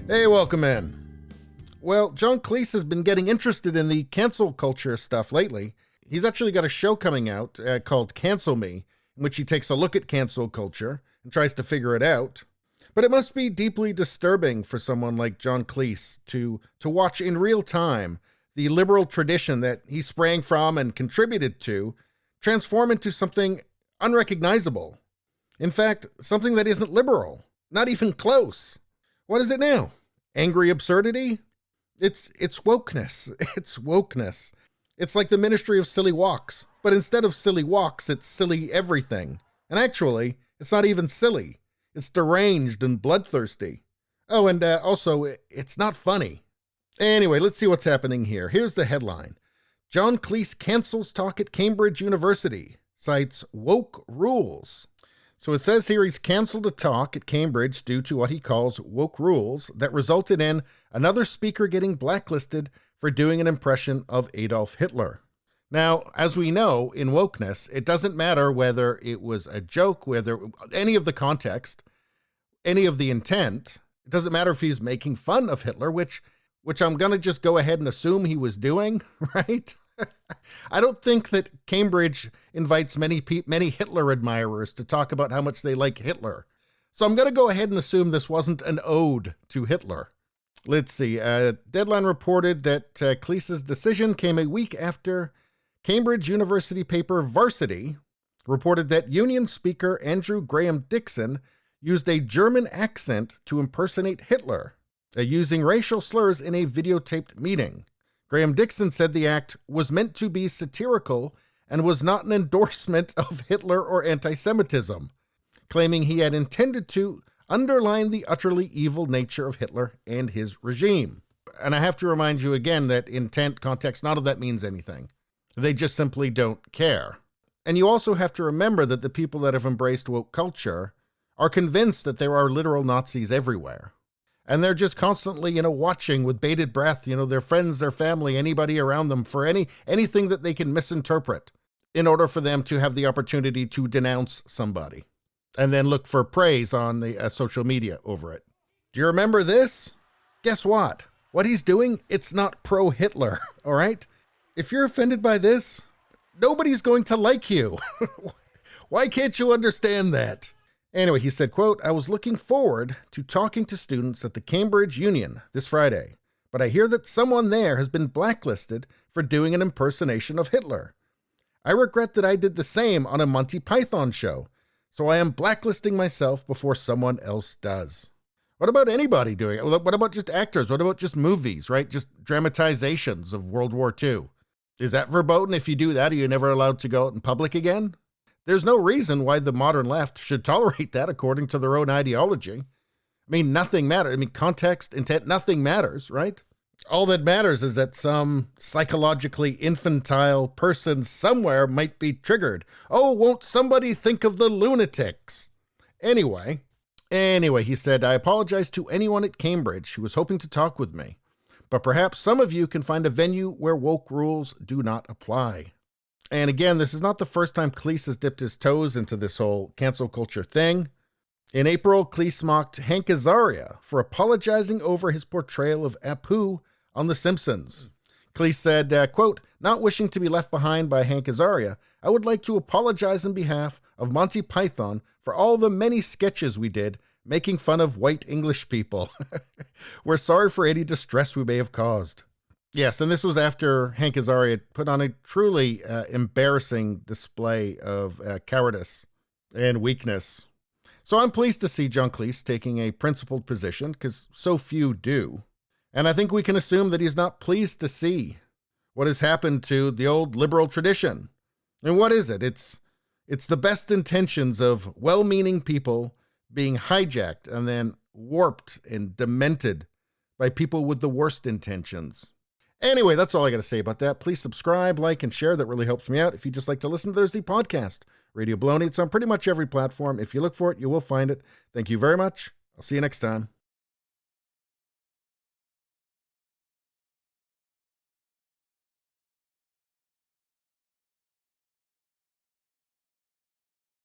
Hey, welcome in. Well, John Cleese has been getting interested in the cancel culture stuff lately. He's actually got a show coming out called Cancel Me, in which he takes a look at cancel culture and tries to figure it out. But it must be deeply disturbing for someone like John Cleese to watch in real time the liberal tradition that he sprang from and contributed to transform into something unrecognizable. In fact, something that isn't liberal, not even close. What is it now? Angry absurdity? It's wokeness. It's wokeness. It's like the Ministry of Silly Walks, but instead of silly walks, it's silly everything. And actually, it's not even silly. It's deranged and bloodthirsty. Oh, and also, it's not funny. Anyway, let's see what's happening here. Here's the headline. John Cleese cancels talk at Cambridge University, cites woke rules. So it says here he's canceled a talk at Cambridge due to what he calls woke rules that resulted in another speaker getting blacklisted for doing an impression of Adolf Hitler. Now, as we know, in wokeness, it doesn't matter whether it was a joke, whether any of the context, any of the intent. It doesn't matter if he's making fun of Hitler, which I'm going to just go ahead and assume he was doing, right? I don't think that Cambridge invites many Hitler admirers to talk about how much they like Hitler. So I'm going to go ahead and assume this wasn't an ode to Hitler. Let's see. Deadline reported that Cleese's decision came a week after Cambridge University paper Varsity reported that Union Speaker Andrew Graham Dixon used a German accent to impersonate Hitler, using racial slurs in a videotaped meeting. Graham Dixon said the act was meant to be satirical and was not an endorsement of Hitler or anti-Semitism, claiming he had intended to underline the utterly evil nature of Hitler and his regime. And I have to remind you again that intent, context, none of that means anything. They just simply don't care. And you also have to remember that the people that have embraced woke culture are convinced that there are literal Nazis everywhere. And they're just constantly, watching with bated breath, their friends, their family, anybody around them for anything that they can misinterpret in order for them to have the opportunity to denounce somebody and then look for praise on the social media over it. Do you remember this? Guess what? What he's doing, it's not pro-Hitler, all right? If you're offended by this, nobody's going to like you. Why can't you understand that? Anyway, he said, quote, I was looking forward to talking to students at the Cambridge Union this Friday, but I hear that someone there has been blacklisted for doing an impersonation of Hitler. I regret that I did the same on a Monty Python show, so I am blacklisting myself before someone else does. What about anybody doing it? What about just actors? What about just movies, right? Just dramatizations of World War II. Is that verboten? If you do that, are you never allowed to go out in public again? There's no reason why the modern left should tolerate that according to their own ideology. Nothing matters. Context, intent, nothing matters, right? All that matters is that some psychologically infantile person somewhere might be triggered. Oh, won't somebody think of the lunatics? Anyway, he said, I apologize to anyone at Cambridge who was hoping to talk with me, but perhaps some of you can find a venue where woke rules do not apply. And again, this is not the first time Cleese has dipped his toes into this whole cancel culture thing. In April, Cleese mocked Hank Azaria for apologizing over his portrayal of Apu on The Simpsons. Cleese said, quote, not wishing to be left behind by Hank Azaria, I would like to apologize on behalf of Monty Python for all the many sketches we did making fun of white English people. We're sorry for any distress we may have caused. Yes, and this was after Hank Azaria put on a truly embarrassing display of cowardice and weakness. So I'm pleased to see John Cleese taking a principled position, because so few do. And I think we can assume that he's not pleased to see what has happened to the old liberal tradition. And what is it? It's the best intentions of well-meaning people being hijacked and then warped and demented by people with the worst intentions. Anyway, that's all I got to say about that. Please subscribe, like, and share. That really helps me out. If you just like to listen to Thursday podcast, Radio Baloney, it's on pretty much every platform. If you look for it, you will find it. Thank you very much. I'll see you next time.